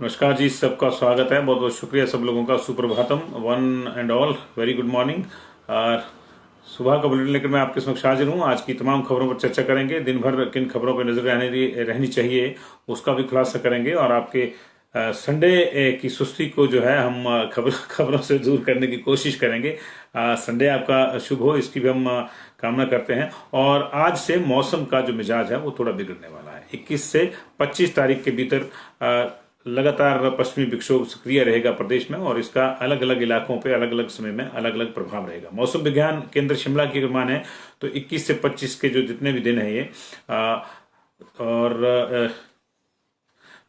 नमस्कार जी, सबका स्वागत है। बहुत बहुत शुक्रिया सब लोगों का। सुप्रभातम, one and all, very good morning. और सुबह का बुलेटिन लेकर मैं आपके समक्ष हाजिर हूँ। आज की तमाम खबरों पर चर्चा करेंगे। दिन भर किन खबरों पर नजर रहनी चाहिए उसका भी खुलासा करेंगे। और आपके संडे की सुस्ती को जो है हम खबरों से दूर करने की कोशिश करेंगे। संडे आपका शुभ हो, इसकी भी हम कामना करते हैं। और आज से मौसम का जो मिजाज है वो थोड़ा बिगड़ने वाला है। 21 से 25 तारीख के भीतर लगातार पश्चिमी विक्षोभ सक्रिय रहेगा प्रदेश में, और इसका अलग अलग इलाकों पे अलग अलग समय में अलग अलग प्रभाव रहेगा। मौसम विज्ञान केंद्र शिमला की अगर माने तो 21 से 25 के जो जितने भी दिन है ये और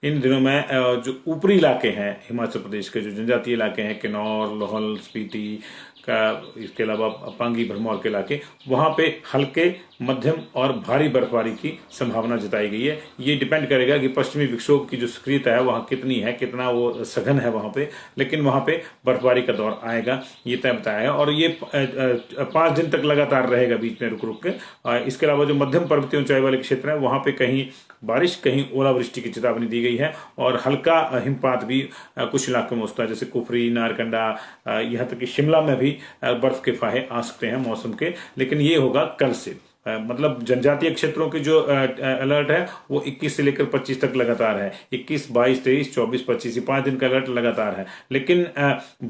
इन दिनों में जो ऊपरी इलाके हैं हिमाचल प्रदेश के, जो जनजातीय इलाके हैं, किन्नौर, लाहौल स्पीति का, इसके अलावा पांगी भरमौर के इलाके, वहां पे हल्के मध्यम और भारी बर्फबारी की संभावना जताई गई है। ये डिपेंड करेगा कि पश्चिमी विक्षोभ की जो सक्रियता है वहां कितनी है, कितना वो सघन है वहां पे, लेकिन वहां पे बर्फबारी का दौर आएगा, ये तय बताया है। और ये 5 दिन तक लगातार रहेगा, बीच में रुक रुक के। इसके अलावा जो मध्यम पर्वतीय ऊंचाई वाले क्षेत्र है वहां पे कहीं बारिश, कहीं ओलावृष्टि की चेतावनी दी गई है। और हल्का हिमपात भी कुछ इलाकों में होता है, जैसे कुफरी, नारकंडा, यहाँ तक कि शिमला में भी बर्फ के फाहे आ सकते हैं मौसम के। लेकिन ये होगा कल से। मतलब जनजातीय क्षेत्रों की जो अलर्ट है वो 21 से लेकर 25 तक लगातार है। 21, 22, 23, 24, 25, ये 5 दिन का अलर्ट लगातार है। लेकिन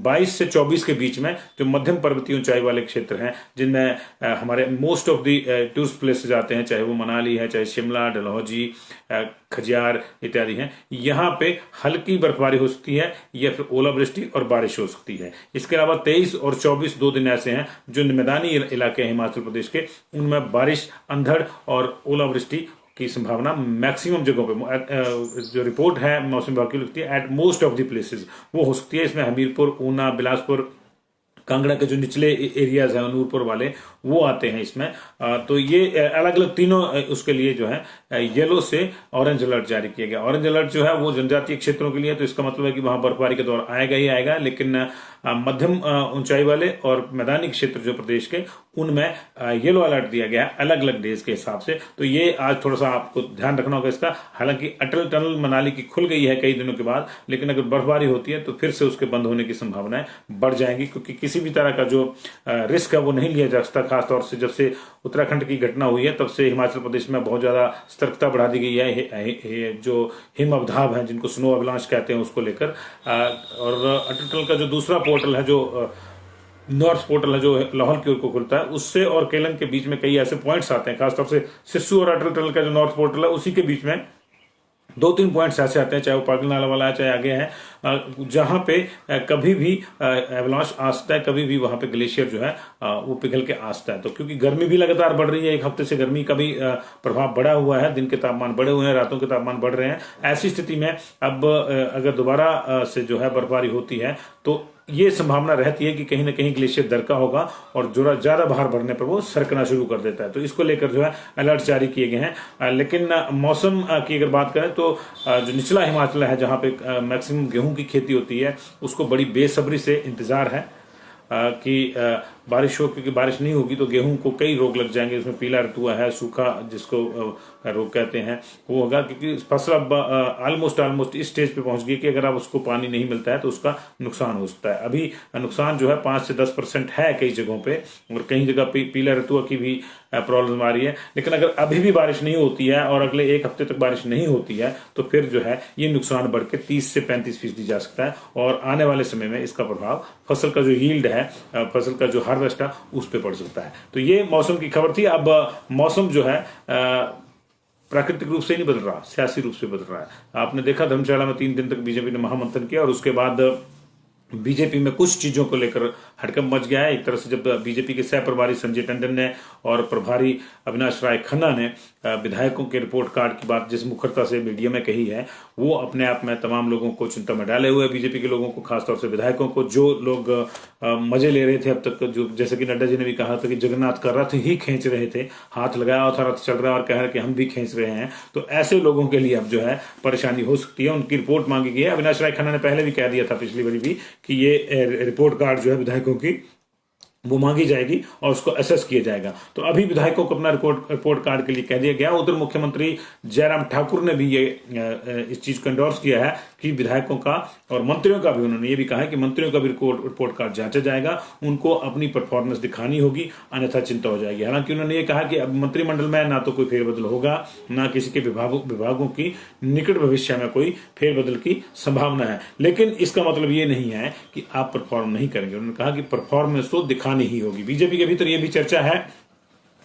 22 से 24 के बीच में जो मध्यम पर्वतीय ऊंचाई वाले क्षेत्र हैं, जिनमें हमारे most of the tourist places आते हैं, चाहे वो मनाली है, चाहे शिमला, डलहौजी, खजियार इत्यादि हैं, यहाँ पे हल्की बर्फबारी हो सकती है या फिर ओलावृष्टि और बारिश हो सकती है। इसके अलावा 23 और 24 2 दिन ऐसे हैं जो मैदानी इलाके हैं हिमाचल प्रदेश के, उनमें बारिश, अंधड़ और ओलावृष्टि की संभावना मैक्सिमम जगहों पे जो रिपोर्ट है मौसम विभाग की लिखती है, at most of the places वो हो सकती है। इसमें हमीरपुर, ऊना, बिलासपुर, कांगड़ा के जो निचले एरियाज हैं, नूरपुर वाले, वो आते हैं इसमें। तो ये अलग अलग तीनों उसके लिए जो है येलो से ऑरेंज अलर्ट जारी किया गया। ऑरेंज अलर्ट जो है वो जनजातीय क्षेत्रों के लिए, तो इसका मतलब है कि वहां बर्फबारी का दौर आएगा ही आएगा। लेकिन मध्यम ऊंचाई वाले और मैदानी क्षेत्र जो प्रदेश के, उनमें येलो अलर्ट दिया गया है अलग अलग डेज के हिसाब से। तो ये आज थोड़ा सा आपको ध्यान रखना होगा इसका। हालांकि अटल टनल मनाली की खुल गई है कई दिनों के बाद, लेकिन अगर बर्फबारी होती है तो फिर से उसके बंद होने की संभावनाएं बढ़ जाएंगी, क्योंकि किसी भी तरह का जो रिस्क है वो नहीं लिया जा सकता। खासतौर से जब से उत्तराखंड की घटना हुई है तब से हिमाचल प्रदेश में बहुत ज्यादा सतर्कता बढ़ा दी गई है, जो हिम अवधाव है, जिनको स्नो अवलांच कहते हैं, उसको लेकर। और अटल टनल का जो दूसरा पोर्टल है, जो नॉर्थ पोर्टल है, जो लाहौल की ओर को खुलता है, उससे और केलंग के बीच में कई ऐसे पॉइंट्स आते हैं। खासतौर से सिस्सू और अटल टनल का जो नॉर्थ पोर्टल है, उसी के बीच में 2-3 पॉइंट्स ऐसे आते हैं, चाहे वो पागल नाला वाला है, चाहे आगे है, जहां पे कभी भी एवलांच आ सकता है, कभी भी वहां पे ग्लेशियर जो है वो पिघल के आ सकता है। तो क्योंकि गर्मी भी लगातार बढ़ रही है, एक हफ्ते से गर्मी का भी प्रभाव बढ़ा हुआ है, दिन के तापमान बढ़े हुए हैं, रातों के तापमान बढ़ रहे हैं। ऐसी स्थिति में अब अगर दोबारा से जो है बर्फबारी होती है तो ये संभावना रहती है कि कहीं ना कहीं ग्लेशियर दरका होगा और ज्यादा बाहर बढ़ने पर वो सरकना शुरू कर देता है। तो इसको लेकर जो है अलर्ट जारी किए गए हैं। लेकिन मौसम की अगर बात करें तो जो निचला हिमाचल है, जहां पे मैक्सिमम गेहूं की खेती होती है, उसको बड़ी बेसब्री से इंतजार है कि बारिश हो, क्योंकि बारिश नहीं होगी तो गेहूं को कई रोग लग जाएंगे। उसमें पीला रतुआ है, सूखा जिसको रोग कहते हैं, वो होगा, क्योंकि फसल अब ऑलमोस्ट इस स्टेज पे पहुंच गई कि अगर अब उसको पानी नहीं मिलता है तो उसका नुकसान हो सकता है। अभी नुकसान जो है 5 से 10% है कई जगहों पे, और कई जगह पीला रतुआ की भी प्रॉब्लम आ रही है। लेकिन अगर अभी भी बारिश नहीं होती है और अगले 1 हफ्ते तक बारिश नहीं होती है तो फिर जो है ये नुकसान बढ़ के 30 से 35% जा सकता है, और आने वाले समय में इसका प्रभाव फसल का जो यील्ड है, फसल का जो हार्वेस्ट है, उस पर पड़ सकता है। तो ये मौसम की खबर थी। अब मौसम जो है प्राकृतिक रूप से नहीं बदल रहा, सियासी रूप से बदल रहा है। आपने देखा धर्मशाला में 3 दिन तक बीजेपी ने महामंथन किया, और उसके बाद बीजेपी में कुछ चीजों को लेकर हड़कंप मच गया है। एक तरह से जब बीजेपी के सह प्रभारी संजय टंडन ने और प्रभारी अविनाश राय खन्ना ने विधायकों के रिपोर्ट कार्ड की बात जिस मुखरता से मीडिया में कही है, वो अपने आप में तमाम लोगों को चिंता में डाले हुए, बीजेपी के लोगों को, खासतौर से विधायकों को, जो लोग मजे ले रहे थे अब तक, जो जैसे कि नड्डा जी ने भी कहा था कि जगन्नाथ का रथ ही खींच रहे थे, हाथ लगाया हुआ था, रथ चल रहा है और कह रहे कि हम भी खींच रहे हैं। तो ऐसे लोगों के लिए अब जो है परेशानी हो सकती है। उनकी रिपोर्ट मांगी गई है। अविनाश राय खन्ना ने पहले भी कह दिया था पिछली बारी भी कि ये रिपोर्ट कार्ड जो है विधायकों की वो मांगी जाएगी और उसको असेस किया जाएगा। तो अभी विधायकों को अपना रिपोर्ट कार्ड के लिए कह दिया गया। उधर मुख्यमंत्री जयराम ठाकुर ने भी ये इस चीज को एंडोर्स किया है कि विधायकों का और मंत्रियों का भी, उन्होंने ये भी कहा है कि मंत्रियों का भी रिपोर्ट कार्ड जांचा जाएगा, उनको अपनी परफॉर्मेंस दिखानी होगी, अन्यथा चिंता हो जाएगी। हालांकि उन्होंने ये कहा कि अब मंत्रिमंडल में ना तो कोई फेरबदल होगा, ना किसी के विभागों की निकट भविष्य में कोई फेरबदल की संभावना है। लेकिन इसका मतलब ये नहीं है कि आप परफॉर्म नहीं करेंगे। उन्होंने कहा कि परफॉर्मेंस तो दिखानी ही होगी। बीजेपी के भीतर यह भी चर्चा है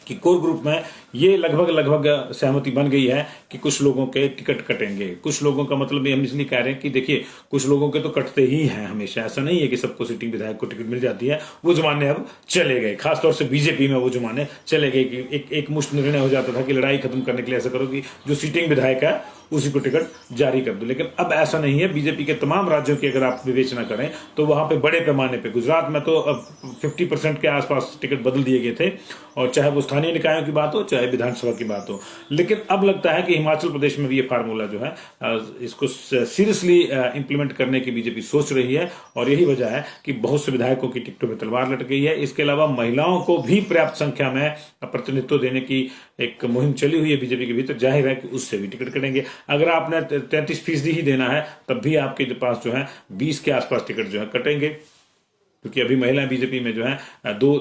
कि कोर ग्रुप में ये लगभग सहमति बन गई है कि कुछ लोगों के टिकट कटेंगे। कुछ लोगों का मतलब हम इसलिए कह रहे हैं कि देखिए, कुछ लोगों के तो कटते ही हैं हमेशा, ऐसा नहीं है कि सबको सिटिंग विधायक को टिकट मिल जाती है। वो जमाने अब चले गए, खासतौर से बीजेपी में वो जमाने चले गए कि एक मुश्त निर्णय हो जाता था कि लड़ाई खत्म करने के लिए ऐसा करो कि जो सिटिंग विधायक है उसी को टिकट जारी कर दो। लेकिन अब ऐसा नहीं है। बीजेपी के तमाम राज्यों की अगर आप विवेचना करें तो वहां पे बड़े पैमाने पे, गुजरात में तो अब 50% के आसपास टिकट बदल दिए गए थे, और चाहे वो स्थानीय निकायों की बात हो चाहे विधानसभा की बात हो। लेकिन अब लगता है कि हिमाचल प्रदेश में भी ये फार्मूला जो है इसको सीरियसली इंप्लीमेंट करने की बीजेपी सोच रही है, और यही वजह है कि बहुत से विधायकों की टिकटों में तलवार लटक गई है। इसके अलावा महिलाओं को भी पर्याप्त संख्या में प्रतिनिधित्व देने की एक मुहिम चली हुई है बीजेपी के भीतर। जाहिर है कि उससे भी टिकट कटेंगे। अगर आपने 33% ही देना है तब भी आपके पास जो है 20 के आसपास टिकट जो है कटेंगे, क्योंकि अभी महिलाएं बीजेपी में जो है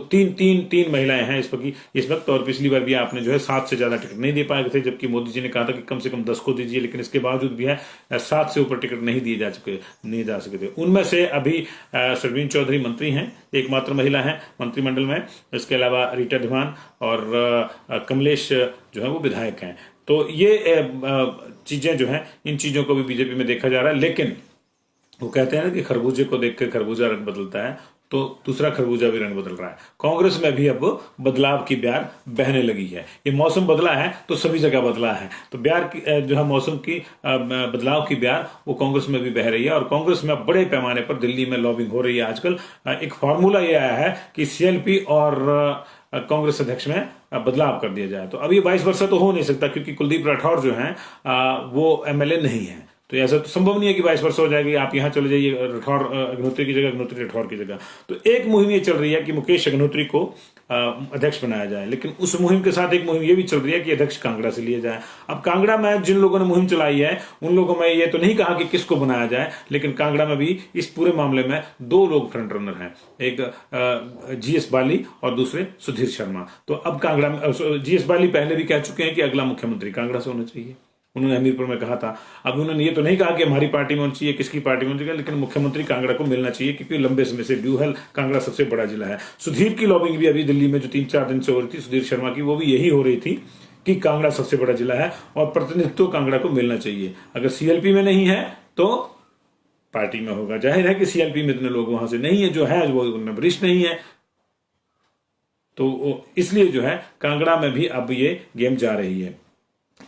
तीन महिलाएं हैं इस वक्त। और पिछली बार भी आपने जो है 7 से ज्यादा टिकट नहीं दे पाए थे, जबकि मोदी जी ने कहा था कि कम से कम 10 को दीजिए, लेकिन इसके बावजूद भी है 7 से ऊपर टिकट नहीं जा सके थे। उनमें से अभी सरवीन चौधरी मंत्री हैं, एकमात्र महिला है मंत्रिमंडल में। इसके अलावा रीटा धीमान और कमलेश जो है वो विधायक हैं। तो ये चीजें जो हैं, इन चीजों को भी बीजेपी में देखा जा रहा है। लेकिन वो कहते हैं ना कि खरबूजे को देखकर खरबूजा रंग बदलता है, तो दूसरा खरबूजा भी रंग बदल रहा है। कांग्रेस में भी अब बदलाव की ब्यार बहने लगी है। ये मौसम बदला है तो सभी जगह बदला है, तो ब्यार की जो है मौसम की बदलाव की ब्यार वो कांग्रेस में भी बह रही है। और कांग्रेस में बड़े पैमाने पर दिल्ली में लॉबिंग हो रही है। आजकल एक फॉर्मूला ये आया है कि सीएलपी और कांग्रेस अध्यक्ष में बदलाव कर दिया जाए। तो अब ये 22 वर्ष तो हो नहीं सकता, क्योंकि कुलदीप राठौर जो है वो एमएलए नहीं है। तो ऐसा तो संभव नहीं है कि 22 वर्ष हो जाएगी, आप यहां चले जाइए राठौर अग्निहोत्री की जगह, अग्निहोत्री राठौर की जगह। तो एक मुहिम ये चल रही है कि मुकेश अग्निहोत्री को अध्यक्ष बनाया जाए, लेकिन उस मुहिम के साथ एक मुहिम ये भी चल रही है कि अध्यक्ष कांगड़ा से लिया जाए। अब कांगड़ा में जिन लोगों ने मुहिम चलाई है उन लोगों में ये तो नहीं कहा कि किसको बनाया जाए, लेकिन कांगड़ा में भी इस पूरे मामले में 2 लोग फ्रंट रनर हैं, एक जीएस बाली और दूसरे सुधीर शर्मा। तो अब कांगड़ा में जीएस बाली पहले भी कह चुके हैं कि अगला मुख्यमंत्री कांगड़ा से होना चाहिए। उन्होंने हमीरपुर में कहा था। अब उन्होंने ये तो नहीं कहा कि हमारी पार्टी में होना चाहिए, किसकी पार्टी में होना चाहिए, लेकिन मुख्यमंत्री कांगड़ा को मिलना चाहिए, क्योंकि लंबे समय से ड्यू है, कांगड़ा सबसे बड़ा जिला है। सुधीर की लॉबिंग भी अभी दिल्ली में जो 3-4 दिन से हो रही थी, सुधीर शर्मा की, वो भी यही हो रही थी कि कांगड़ा सबसे बड़ा जिला है और प्रतिनिधित्व कांगड़ा को मिलना चाहिए। अगर सीएलपी में नहीं है तो पार्टी में होगा। जाहिर है कि सीएलपी में इतने लोग वहां से नहीं है, जो है वो उनमें वरिष्ठ नहीं है, तो इसलिए जो है कांगड़ा में भी अब ये गेम जा रही है।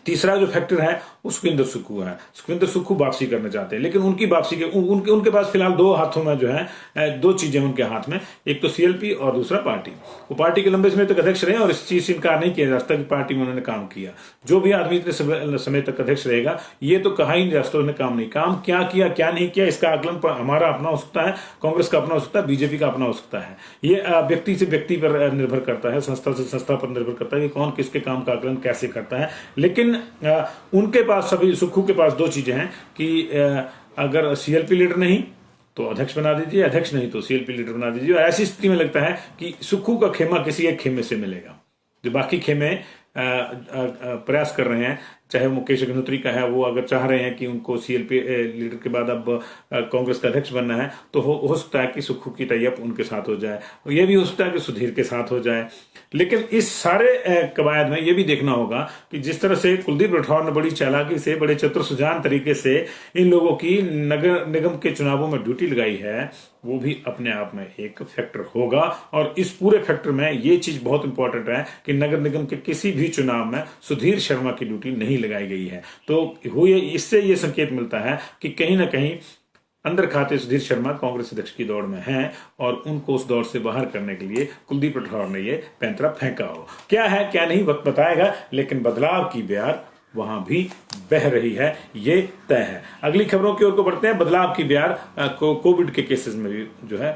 तीसरा जो फैक्टर है वो सुखविंदर सुक्खू है। सुखविंदर सुक्खू वापसी करना चाहते हैं, लेकिन उनकी वापसी के उनके पास फिलहाल 2 हाथों में जो है 2 चीजें उनके हाथ में, एक तो सीएलपी और दूसरा पार्टी। वो पार्टी के लंबे समय तक अध्यक्ष रहे और इस चीज से इनकार नहीं किया जा सकता कि पार्टी में उन्होंने काम किया। जो भी आदमी इतने समय तक अध्यक्ष रहेगा, ये तो कहा ही नहीं जा सकता उन्होंने काम नहीं, काम क्या किया क्या नहीं किया, इसका आकलन हमारा अपना हो सकता है, कांग्रेस का अपना हो सकता है, बीजेपी का अपना हो सकता है। ये व्यक्ति से व्यक्ति पर निर्भर करता है, संस्था से संस्था पर निर्भर करता है कि कौन किसके काम का आकलन कैसे करता है। लेकिन उनके पास, सभी सुक्खू के पास 2 चीजें हैं कि अगर सीएलपी लीडर नहीं तो अध्यक्ष बना दीजिए, अध्यक्ष नहीं तो सीएलपी लीडर बना दीजिए। ऐसी स्थिति में लगता है कि सुक्खू का खेमा किसी एक खेमे से मिलेगा। जो बाकी खेमे प्रयास कर रहे हैं, चाहे मुकेश अग्निहोत्री का है, वो अगर चाह रहे हैं कि उनको सीएलपी लीडर के बाद अब कांग्रेस का अध्यक्ष बनना है, तो हो सकता है कि सुक्खू की टाई अप उनके साथ हो जाए, ये भी हो सकता है कि सुधीर के साथ हो जाए। लेकिन इस सारे कवायद में ये भी देखना होगा कि जिस तरह से कुलदीप राठौर ने बड़ी चालाकी से, बड़े चतुर सुजान तरीके से इन लोगों की नगर निगम के चुनावों में ड्यूटी लगाई है, वो भी अपने आप में एक फैक्टर होगा। और इस पूरे फैक्टर में ये चीज बहुत इंपॉर्टेंट है कि नगर निगम के किसी भी चुनाव में सुधीर शर्मा की ड्यूटी नहीं लगाई गई है। तो हुए इससे ये संकेत मिलता है कि कहीं ना कहीं अंदर खाते सुधीर शर्मा कांग्रेस अध्यक्ष की दौड़ में हैं और उनको उस दौड़ से बाहर करने के लिए कुलदीप राठौर ने ये पैंतरा फेंका हो। क्या है क्या नहीं वक्त बताएगा, लेकिन बदलाव की ब्यार वहां भी बह रही है, ये तय है। अगली खबरों की ओर को बढ़ते हैं। बदलाव की ब्यार कोविड के केसेस में भी जो है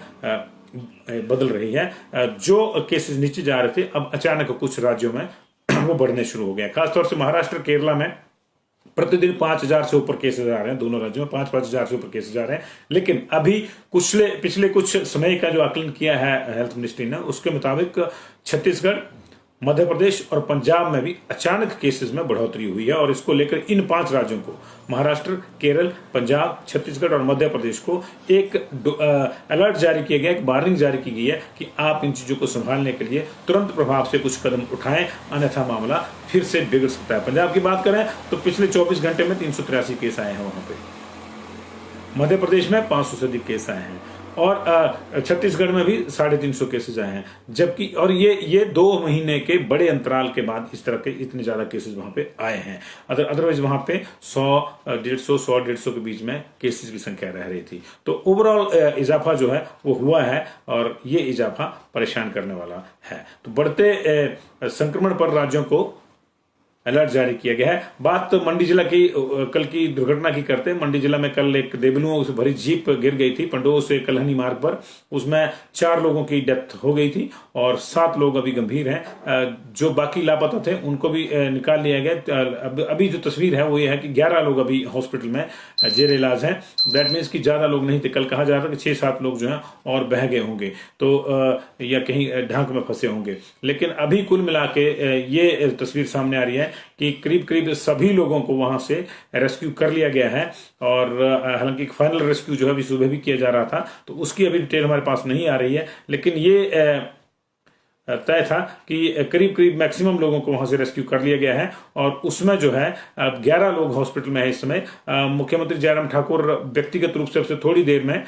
बदल रही है। जो केसेस नीचे जा रहे थे अब अचानक कुछ राज्यों में वो बढ़ने शुरू हो गए। खासतौर से महाराष्ट्र, केरला में प्रतिदिन 5,000 से ऊपर केसेस आ रहे हैं। दोनों राज्यों में 5-5 हजार से ऊपर केसेस आ रहे हैं। लेकिन अभी पिछले कुछ समय का जो आकलन किया है हेल्थ मिनिस्ट्री ने, उसके मुताबिक छत्तीसगढ़, मध्य प्रदेश और पंजाब में भी अचानक केसेस में बढ़ोतरी हुई है। और इसको लेकर इन 5 राज्यों को, महाराष्ट्र, केरल, पंजाब, छत्तीसगढ़ और मध्य प्रदेश को एक अलर्ट जारी किया गया, एक वार्निंग जारी की गई है कि आप इन चीजों को संभालने के लिए तुरंत प्रभाव से कुछ कदम उठाएं, अन्यथा मामला फिर से बिगड़ सकता है। पंजाब की बात करें तो पिछले 24 घंटे में 383 केस आए हैं वहां पे। मध्य प्रदेश में 500 से अधिक केस आए हैं और छत्तीसगढ़ में भी 350 केसेस आए हैं। जबकि और ये 2 महीने के बड़े अंतराल के बाद इस तरह के इतने ज्यादा केसेस वहां पे आए हैं। अदरवाइज वहां पे 100-150 के बीच में केसेस की संख्या रह रही थी। तो ओवरऑल इजाफा जो है वो हुआ है और ये इजाफा परेशान करने वाला है। तो बढ़ते संक्रमण पर राज्यों को अलर्ट जारी किया गया है। बात तो मंडी जिला की कल की दुर्घटना की करते हैं। मंडी जिला में कल एक देबलुओं से भरी जीप गिर गई थी पंडोह से कलहनी मार्ग पर। उसमें 4 लोगों की डेथ हो गई थी और 7 लोग अभी गंभीर हैं। जो बाकी लापता थे उनको भी निकाल लिया गया। अभी जो तस्वीर है वो ये है कि 11 लोग अभी हॉस्पिटल में जेर इलाज हैं। दैट मीन्स कि ज्यादा लोग नहीं थे। कल कहा जा रहा था कि 6-7 लोग जो हैं और बह गए होंगे तो या कहीं ढांक में फंसे होंगे। लेकिन अभी कुल मिला के ये तस्वीर सामने आ रही है कि करीब सभी लोगों को वहां से रेस्क्यू कर लिया गया है। और हालांकि फाइनल रेस्क्यू जो है अभी सुबह भी किया जा रहा था, तो उसकी अभी डिटेल हमारे पास नहीं आ रही है। लेकिन ये तय था कि करीब मैक्सिमम लोगों को वहां से रेस्क्यू कर लिया गया है। और उसमें जो है 11 लोग हॉस्पिटल में है इस समय। मुख्यमंत्री जयराम ठाकुर व्यक्तिगत रूप से अब से थोड़ी देर में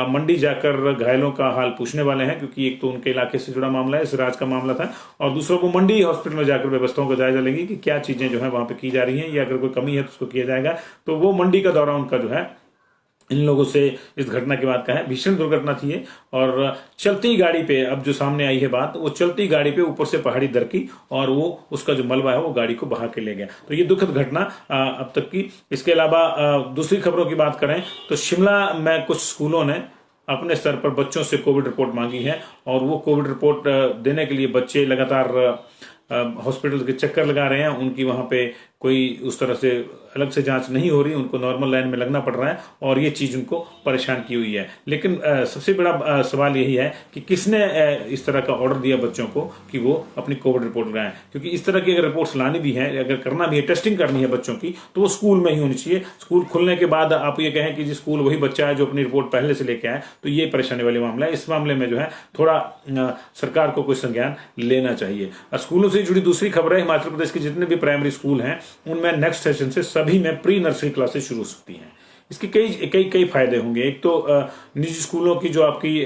मंडी जाकर घायलों का हाल पूछने वाले हैं, क्योंकि एक तो उनके इलाके से जुड़ा मामला है, इस राज्य का मामला था, और दूसरा वो मंडी हॉस्पिटल में जाकर व्यवस्थाओं का जायजा लेंगे कि क्या चीजें जो है वहां पे की जा रही हैं या अगर कोई कमी है तो उसको किया जाएगा। तो वो मंडी का दौरा उनका जो है इन लोगों से इस घटना के बाद का है। भीषण दुर्घटना थी ये। और चलती गाड़ी पे अब जो सामने आई है बात, वो चलती गाड़ी पे ऊपर से पहाड़ी दरकी और वो उसका जो मलबा है वो गाड़ी को बहा के ले गया। तो ये दुखद घटना अब तक की। इसके अलावा दूसरी खबरों की बात करें तो शिमला में कुछ स्कूलों ने अपने स्तर पर बच्चों से कोविड रिपोर्ट मांगी है और वो कोविड रिपोर्ट देने के लिए बच्चे लगातार हॉस्पिटल के चक्कर लगा रहे हैं। उनकी वहां पे कोई उस तरह से अलग से जांच नहीं हो रही, उनको नॉर्मल लाइन में लगना पड़ रहा है और ये चीज उनको परेशान की हुई है। लेकिन सबसे बड़ा सवाल यही है कि किसने इस तरह का ऑर्डर दिया बच्चों को कि वो अपनी कोविड रिपोर्ट लगाएं। क्योंकि इस तरह की अगर रिपोर्ट्स लानी भी है, अगर करना भी है, टेस्टिंग करनी है बच्चों की, तो वो स्कूल में ही होनी चाहिए। स्कूल खुलने के बाद आप ये कहें कि जी स्कूल वही बच्चा है जो अपनी रिपोर्ट पहले से लेके आए, तो ये परेशानी वाली मामला है। इस मामले में जो है थोड़ा सरकार को कोई संज्ञान लेना चाहिए। स्कूलों से जुड़ी दूसरी खबर है, हिमाचल प्रदेश के जितने भी प्राइमरी स्कूल हैं उनमें नेक्स्ट सेशन से सभी में प्री नर्सरी क्लासेस शुरू हो सकती हैं। इसके कई फायदे होंगे। एक तो निजी स्कूलों की जो आपकी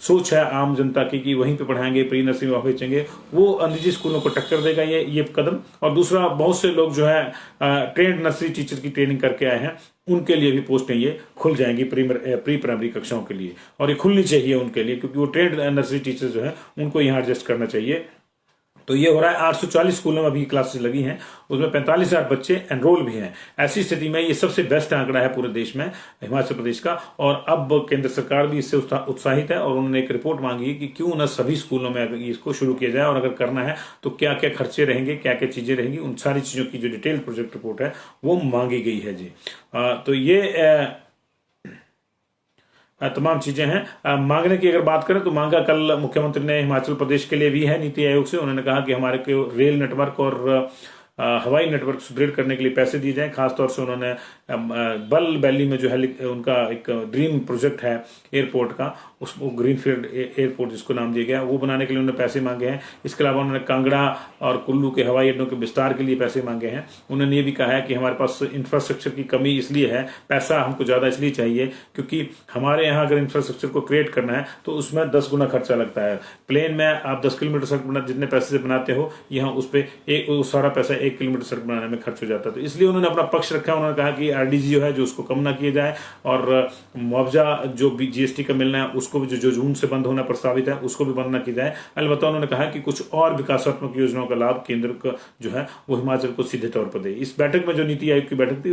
सोच है आम जनता की कि वहीं पे पढ़ाएंगे, प्री नर्सरी में भेजेंगे, वो निजी स्कूलों को टक्कर देगा ये कदम। और दूसरा, बहुत से लोग जो है ट्रेंड नर्सरी टीचर की ट्रेनिंग करके आए हैं, उनके लिए भी पोस्टें ये खुल जाएंगी प्री प्राइमरी कक्षाओं के लिए। और ये खुलनी चाहिए उनके लिए, क्योंकि वो ट्रेंड नर्सरी टीचर जो है उनको यहाँ एडजस्ट करना चाहिए। तो ये हो रहा है। 840 स्कूलों में अभी क्लासेस लगी हैं, उसमें 45,000 बच्चे एनरोल भी हैं। ऐसी स्थिति में ये सबसे बेस्ट आंकड़ा है पूरे देश में, हिमाचल प्रदेश का। और अब केंद्र सरकार भी इससे उत्साहित है और उन्होंने एक रिपोर्ट मांगी है कि क्यों न सभी स्कूलों में इसको शुरू किया जाए, और अगर करना है तो क्या क्या खर्चे रहेंगे, क्या क्या चीजें रहेंगी, उन सारी चीजों की जो डिटेल प्रोजेक्ट रिपोर्ट है वो मांगी गई है जी। तो ये तमाम चीजें हैं। मांगने की अगर बात करें तो मांगा कल मुख्यमंत्री ने हिमाचल प्रदेश के लिए भी है नीति आयोग से। उन्होंने कहा कि हमारे को रेल नेटवर्क और हवाई नेटवर्क सुदृढ़ करने के लिए पैसे दिए जाएं। खासतौर से उन्होंने बल वैली में जो है उनका एक ड्रीम प्रोजेक्ट है एयरपोर्ट का, उसको ग्रीनफील्ड एयरपोर्ट जिसको नाम दिया गया, वो बनाने के लिए उन्होंने पैसे मांगे हैं। इसके अलावा उन्होंने कांगड़ा और कुल्लू के हवाई अड्डों के विस्तार के लिए पैसे मांगे हैं। उन्होंने ये भी कहा है कि हमारे पास इंफ्रास्ट्रक्चर की कमी इसलिए है, पैसा हमको ज्यादा इसलिए चाहिए क्योंकि हमारे यहाँ अगर इंफ्रास्ट्रक्चर को क्रिएट करना है तो उसमें 10 गुना खर्चा लगता है। प्लेन में आप 10 किलोमीटर सड़क जितने पैसे से बनाते हो, यहाँ उस पर सारा पैसा 1 किलोमीटर सड़क बनाने में खर्च हो जाता है। तो इसलिए उन्होंने अपना पक्ष रखा। उन्होंने कहा कि आरडीजी जो है जो उसको कम ना किया जाए और मुआवजा जो भी जीएसटी का मिलना है उसको भी जो जून से बंद होना प्रस्तावित है उसको भी बंद ना की जाए। अलबत्ता उन्होंने कहा कि कुछ और विकासात्मक योजनाओं का लाभ केंद्र का जो है वो हिमाचल को सीधे तौर पर दे। इस बैठक में जो नीति आयोग की बैठक थी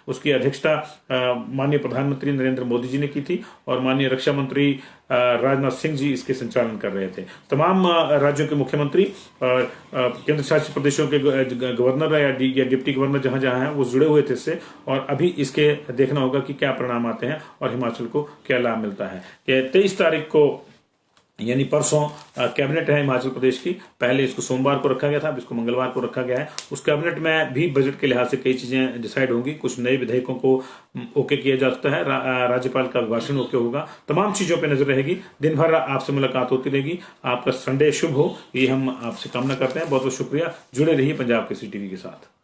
उसकी अध्यक्षता माननीय प्रधानमंत्री नरेंद्र मोदी जी ने की थी और माननीय रक्षा मंत्री राजनाथ सिंह जी इसके संचालन कर रहे थे। तमाम राज्यों के मुख्यमंत्री और केंद्र शासित प्रदेशों के गवर्नर या डिप्टी गवर्नर जहां जहां हैं वो जुड़े हुए थे इससे, और अभी इसके देखना होगा कि क्या परिणाम आते हैं और हिमाचल को क्या लाभ मिलता है। 23 तारीख को यानी परसों कैबिनेट है हिमाचल प्रदेश की। पहले इसको सोमवार को रखा गया था, अब इसको मंगलवार को रखा गया है। उस कैबिनेट में भी बजट के लिहाज से कई चीजें डिसाइड होंगी। कुछ नए विधेयकों को ओके किया जा सकता है, राज्यपाल का अभिभाषण ओके होगा। तमाम चीजों पे नजर रहेगी। दिन भर आपसे मुलाकात होती रहेगी। आपका संडे शुभ हो, ये हम आपसे कामना करते हैं। बहुत बहुत शुक्रिया। जुड़े रहिए पंजाब केसरी टीवी के साथ।